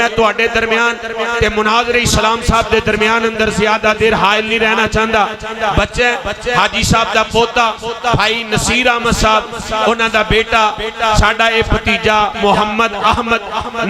میں تواڈے درمیان تے مناظر اسلام صاحب دے درمیان اندر زیادہ دیر حائل نہیں رہنا چاہندا. بچے حاجی صاحب دا پوتا بھائی نصیر احمد صاحب انہاں دا بیٹا ساڈا اے بھتیجا محمد احمد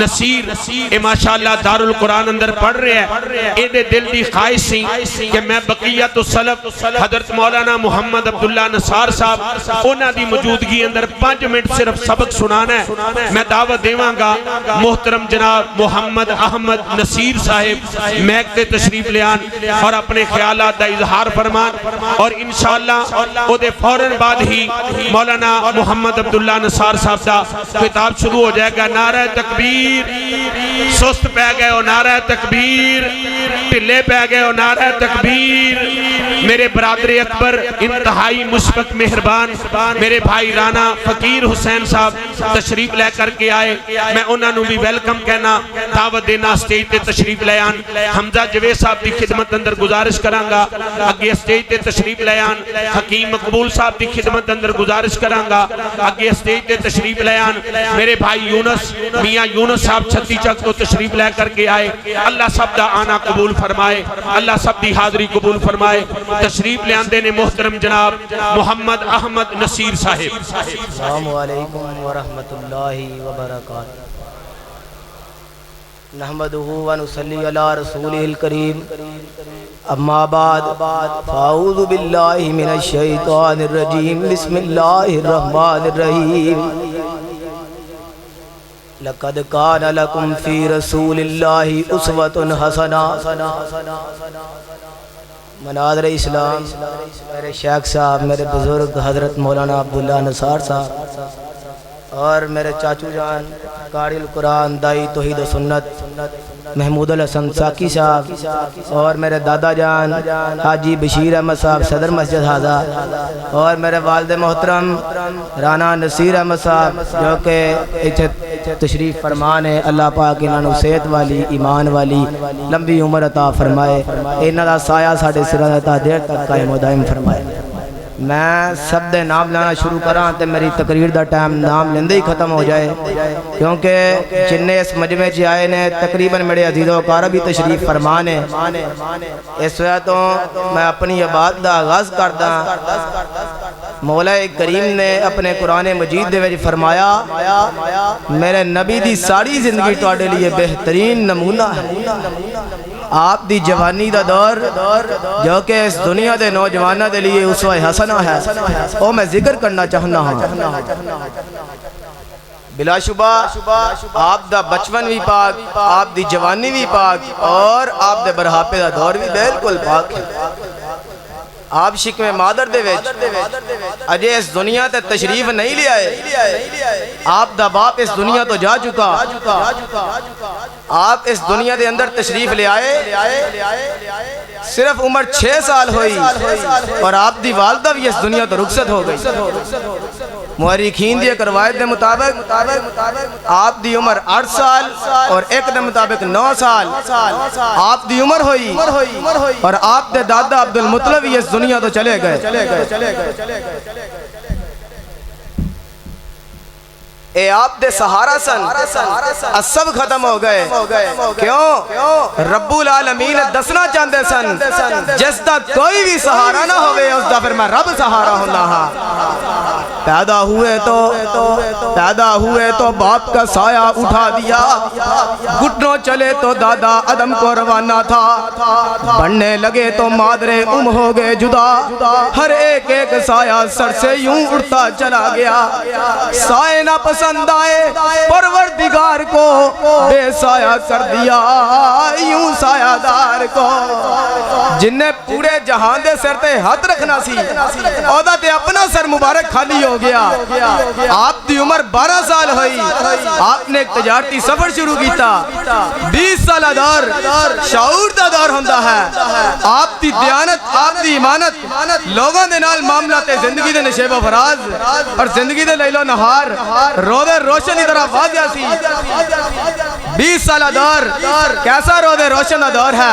نصیر اے ماشاءاللہ دارالقرآن اندر پڑھ رہے ہیں. اے دے دل دی خواہش سی کہ میں بقیت السلف حضرت مولانا محمد عبداللہ نصار صاحب انہاں دی موجودگی اندر 5 منٹ صرف سبق سنانا ہے. میں دعوت دیواں گا محترم جناب محمد احمد نصیر صاحب میک تے تشریف لے آن اور اپنے خیالات دا اظہار فرمان, اور انشاءاللہ او دے فوراً بعد ہی مولانا محمد عبداللہ نصار صاحب دا خطاب شروع ہو جائے گا. نعرہ تکبیر, سست پہ گئے ہو نعرہ تکبیر, ٹلے پہ گئے ہو نعرہ تکبیر. میرے برادر اکبر انتہائی مشفق مہربان میرے بھائی رانا فقیر حسین صاحب تشریف لے کر کے آئے. میں انہاں نو بھی ویلکم کہنا, دعوت دینا سٹیج تے تشریف لے آن. حمزہ جوید صاحب دی خدمت اندر گزارش کرانگا اگے سٹیج تے تشریف لے آن. حکیم مقبول صاحب دی خدمت اندر گزارش کرانگا اگے سٹیج تے تشریف لے آن. میرے بھائی یونس میاں یونس صاحب چھتی چک تو تشریف لے کر کے آئے. اللہ سب دا آنا قبول فرمائے, اللہ سب دی حاضری قبول فرمائے. تشریف لے آندے نے محترم جناب محمد احمد نصیر صاحب. السلام علیکم ورحمۃ اللہ وبرکاتہ. نحمدہ ونصلی علی رسولہ الکریم. اما بعد فاعوذ باللہ من الشیطان الرجیم. بسم اللہ الرحمن الرحیم. لقد کان لکم فی رسول اللہ اسوۃ حسنہ. مناظر اسلام میرے شیخ صاحب, میرے بزرگ حضرت مولانا عبداللہ نصار صاحب اور میرے چاچو جان قاری القرآن دائی توحید و سنت محمود الحسن ساکی صاحب اور میرے دادا جان حاجی بشیر احمد صاحب صدر مسجد حاضہ اور میرے والد محترم رانا نصیر احمد صاحب جو کہ تشریف فرمان ہے. اللہ پاک انہاں نوں صحت والی ایمان والی لمبی عمر عطا فرمائے, انہاں دا سایہ ساڈے سراں تے دیر تک قائم و دائم فرمائے. میں سب دے نام لینا شروع کراں تے میری تقریر دا ٹائم نام لیندے ہی ختم ہو جائے, کیونکہ جننے اس مجمع چ آئے نے تقریباً میرے عزیز و اقارب بھی تشریف فرمان ہے. اس وجہ تو میں اپنی عبادت دا آغاز کردا. مولا کریم نے اپنے قرآن مجید دے وچ فرمایا میرے نبی دی ساری زندگی تواڈے لیے بہترین نمونہ ہے. آپ دی جوانی دا دور جو کہ اس دنیا دے نوجوانہ دے لیے اسوہ حسنہ ہے, وہ میں ذکر کرنا چاہنا ہوں. بلا شبہ آپ دا بچپن بھی پاک, آپ دی جوانی بھی پاک, اور آپ دے برہاپے دا دور بھی بالکل پاک ہے. آپ شکم مادر دے وچ اجے اس دنیا تے تشریف نہیں لے آئے. آپ دا باپ اس دنیا تو جا چکا, آپ اس دنیا دے اندر تشریف لے آئے, صرف عمر 6 سال ہوئی اور آپ دی والدہ بھی اس دنیا تو رخصت ہو گئی. مورخین دی ایک روایت دے مطابق آپ دی عمر 8 سال اور ایک دے مطابق 9 سال آپ دی عمر ہوئی, اور آپ دے دادا عبد المطلب بھی اس دنیا تو چلے گئے. اے آپ دے سہارا سن سب ختم ہو گئے. کیوں؟ رب العالمین دسنا چاہتے سن جس دا کوئی بھی سہارا نہ ہوئے اس دا پھر میں رب سہارا ہونا ہاں. پیدا ہوئے تو باپ کا سایہ اٹھا دیا, گھٹنوں چلے تو دادا عدم کو روانہ تھا, بڑھنے لگے تو مادر ہو گئے جدا, ہر ایک ایک سایہ سر سے یوں اڑتا چلا گیا. سائے نہ پسند آئے پروردگار کو بے سایہ کر دیا یوں سایہ دار کو. جن نے پورے جہان دے سر تے ہاتھ رکھنا سی اودا تے اپنا سر مبارک خالی ہو گیا. آپ دی عمر 12 سال ہوئی, آپ نے ایک تجارتی سفر شروع کیتا. 20 سالہ دور شعور دا دور ہوندا ہے. آپ دی دیانت, آپ دی ایمانت لوگوں دے نال معاملات زندگی دے نشیب و فراز اور زندگی دے لیل و نہار روز روشنی طرح واضح سی. 20 سالہ دور کیسا روز روشن دا دور ہے،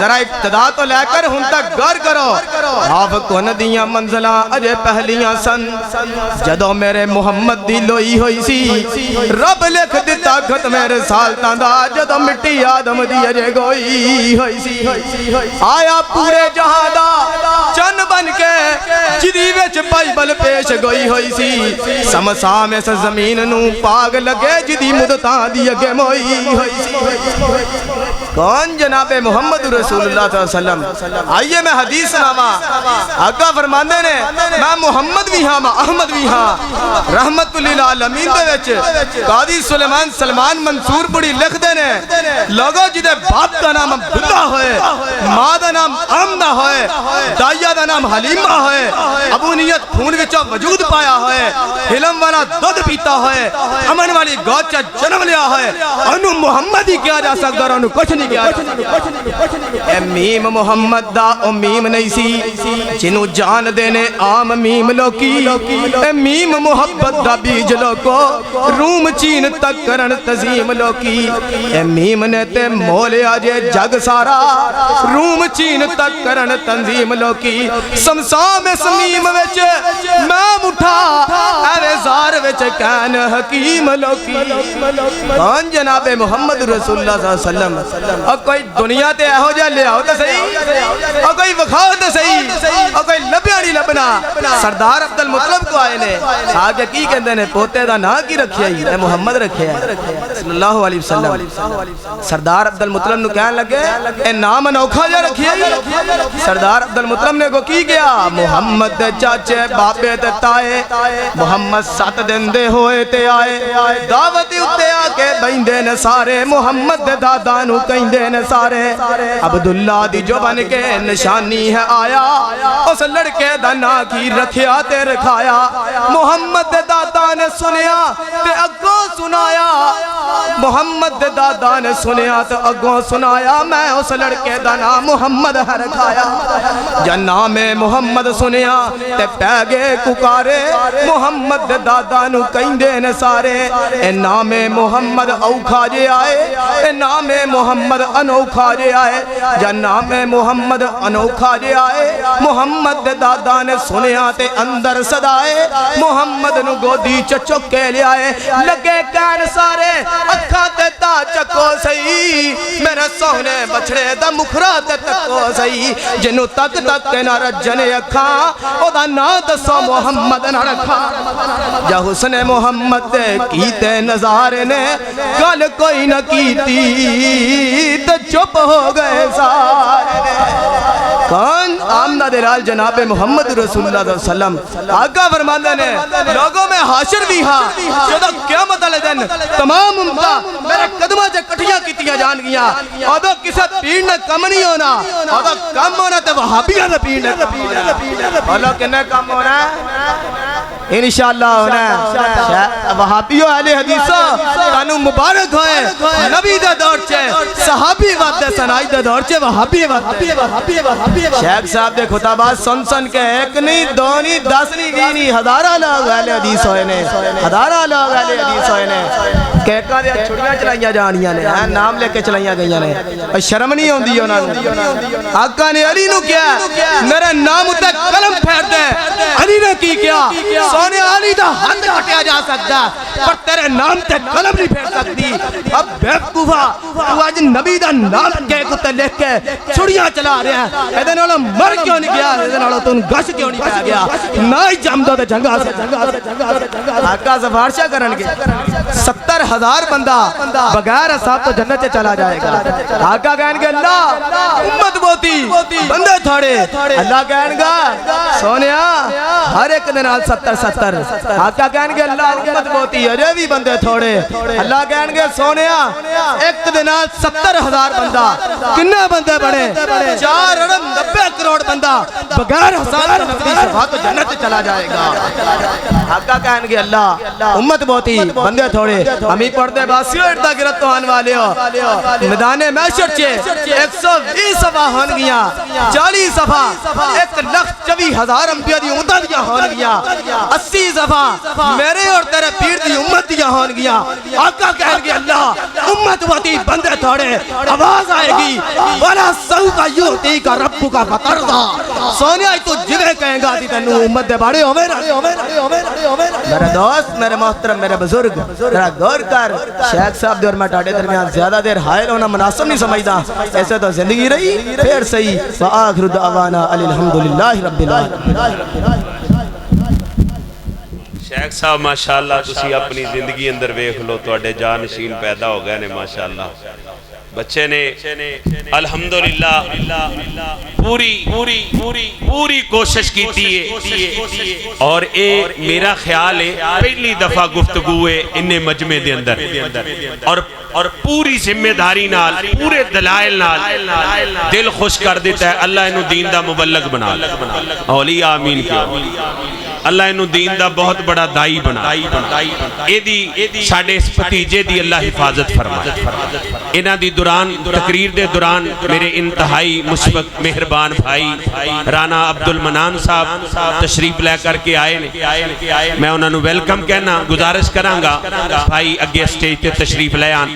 ذرا ابتدا تو لے کر ہن تک غور کرو۔ آپ کو ندیاں منزلاں اجے پہلیاں سن، جدوں میرے محمد دی لوئی ہوئی سی، رب لکھ دتا خط میرے سالتاں دا، جدوں مٹی آدم دی اجے گوئی ہوئی سی۔ آیا پورے جہاں دا چن بن کے جدی وچ بائبل پیش گوئی ہوئی سی، سمسام اس زمین نو پاگ لگے جدی مدتاں دی اگے موئی ہوئی سی۔ کون؟ جناب محمد رسول اللہ صلی اللہ علیہ وسلم۔ آئیے میں حدیث سناواں، آقا فرماندے نے میں محمد بھی ہاں میں احمد بھی ہاں، رحمت للعالمین دے وچ قاضی سلیمان سلمان منصور پڑی لکھ دے نے، لوگوں جدے باپ دا نام عبداللہ ہوئے، ماں دا نام آمنہ ہوئے، دائیہ دا نام حلیمہ ہوئے، ابو نیت خون وچوں وجود پایا ہوئے، حلم والا دودھ پیتا ہوئے، امن والی گوچہ جنم لیا ہوئے، انہوں محمد ہی کیا جا سکتا اور انہوں کچھ نہیں کیا جا سکتا۔ اے میم محمد دا او میم نہیں سی جنہوں جان دینے عام میم لوکی، اے میم محبت دا بیج لوکو روم چین تک کرن تزیم لوکی، اے میم نے تے مولے آجے جگ سارا روم چین تک کرن تنظیم لوکی، سمسام اس میم وچ میں اٹھا اے زار وچ کین حکیم لوکی۔ کون؟ جناب محمد رسول اللہ صلی اللہ علیہ وسلم۔ اور کوئی دنیا تے اہو جا لے آؤ تو صحیح، اور کوئی وکھاؤ تو صحیح، اور کوئی لبیا نہیں لبنا۔ سردار عبدالمطلب کو آئے نے آگے کی کہندے نے پوتے دا نا کی رکھیا ہی اے محمد رکھیا ہے صلی اللہ علیہ وسلم۔ سردار عبدالمطلب نو کہن لگے اے نام انوکھا جا رکھیا ہی۔ سردار عبدالمطلب نے کو کی گیا محمد دے چاچے بابے تے تائے، محمد 7 دن دے ہوئے تے آئے، دعوتی اتے آکے بہندے نے سارے، محمد دے دادا نو کہندے نے سارے، عبداللہ دی جو بن کے نشانی ہے آیا، اس لڑکے دا نا کی رکھیا تے رکھایا، محمد دے دادا نے سنیا تے اگوں سنایا، محمد دے دادا نے سنیا تے اگوں سنایا، میں اس لڑکے دا نا محمد ہے رکھایا۔ جن نام محمد سنیا تے پیگے ککارے، محمد دے دادا نو کہندے نے سارے، اے نام محمد اوکھا جے آئے، اے نام محمد انوکھا جے آئے، جن نام محمد انوکھا جے آئے، محمد دے دادا نے سنیا تے اندر صدائے، محمد نو گودی چچک کے لے آئے، لگے کہن سارے اکھاں تے تا چکو سہی، میرے سونے بچڑے دا مکھرا تے تکو سہی، جنو تک تک کے نہ رجنے اکھاں او دا نا دسو محمد نہ رکھا۔ جا حسن محمد دے کیتے نظارے نے گل کوئی نہ کیتی تو چپ ہو گئے سارے نے۔ کون؟ آمنہ دلال جناب محمد رسول اللہ صلی اللہ علیہ وسلم۔ آقا فرماندے نے لوگوں میں حاشر بھی ہاں جدو قیامت علیہ دن تمام امتہ میرے قدمہ سے کٹھیاں کیتیاں جان گیا، ادو کسے پیڑ نے کم نہیں ہونا، ادو کم ہونا تے وہابیہ نے پیڑ نے بولو کنے کم ہونا انشاءاللہ ہونا ہے۔ وہابیوں اہل حدیثوں تانوں مبارک ہوئے، نبی دے دور چھے صحابی وقت دے سنائی دے دور چھے وہابی وقت دے۔ شیخ صاحب دے خطابات سن سن کے ایک نہیں دو نہیں 10 نہیں 20 نہیں ہزارہ لوگ اہل حدیث ہوئے نے، ہزارہ لوگ اہل حدیث ہوئے نے، کہکا دیا چھڑیاں چلائیاں جانیاں نے، نام لے کے چلائیاں گئیاں نے، اور شرم نہیں ہوں دی انہوں نے۔ آقا نے علی نو کیا میرے نام تے قلم پھیر دے، علی نے کی کیا سونے علی دا ہاتھ کٹیا جا سکتا پر تیرے نام تے قلم نہیں پھیر سکتی۔ اب بیوقوفا تو آج نبی دا نام کے کتے لکھ کے چھڑیاں چلا رہے ہیں، ایدے نالوں مر کیوں نہیں گیا، ایدے نالوں تو ان گش کیوں نہیں پہ گیا، نہ ہی جم دو تے جنگا سے آقا سفارشہ کرن کے 70,000 بندہ بغیر حساب تو جنت سے چلا جائے گا۔ آقا کہن گے اللہ امت بوتی بندے تھوڑے، اللہ کہن گا سونیا ہر ایک دنال 70 آقا کہن گے اللہ امت بوتی اجے بھی بندے تھوڑے، اللہ کہن گے سونیا ایک دنال 70 70,000 بندہ کنے بندے بنے 4 ارب 90 کروڑ بندہ بغیر حساب نقدی شفا تو جنت چلا جائے گا آقا کہیں گے اللہ امت بہت ہی بندے تھوڑے ہمیں پڑھتے باسیو اردا گرد تو آن والے ہو میدان محشر چے 120 صفحہ ہون گیا 40 صفحہ 1,24,000 انبیاء دی امت دیا ہون گیا 80 صفحہ میرے اور تیرے پیر دی امت دیا ہون گیا آقا کہیں گے اللہ امت بہت ہی بندے تھوڑے آواز آئے گی وَلَا سَوْفَ يُعْتِيكَ رَبُّكَ فَتَرْضَىٰ سونیا تو جوے کہیں گا دی تنو امت دے بڑے ہوئے میرے دوست میرے محترم میرے بزرگ ذرا غور کر شیخ صاحب دے اور میں ٹاڑے درمیان زیادہ دیر حائل ہونا مناسب نہیں سمجھتا ایسے تو زندگی رہی پھر صحیح وآخر دعوانا الحمدللہ رب العالمین شیخ صاحب ماشاءاللہ تسی اپنی زندگی اندر ویکھ لو تواڈے جانشین پیدا ہو گئے نے ماشاءاللہ بچے نے الحمدللہ پوری کوشش کیتی ہے اور اے میرا خیال ہے پہلی دفعہ گفتگو ہے انہیں مجمع دے اندر اور پوری ذمہ داری نال پورے دلائل نال دل خوش کر دیتا ہے اللہ انہوں دین دا مبلغ بنا اولی آمین کیوں اللہ انہوں دین دا بہت بڑا دائی بنا اے دی ساڑھے اس پتیجے دی اللہ حفاظت فرمائے انہ دی دوران تقریر دے دوران میرے انتہائی مشفق مہربان بھائی رانا عبدالمنان صاحب تشریف لے کر کے آئے نے میں انہوں نے ویلکم کہنا گزارش کرانگا بھائی اگے سٹیج تے تشریف لے آن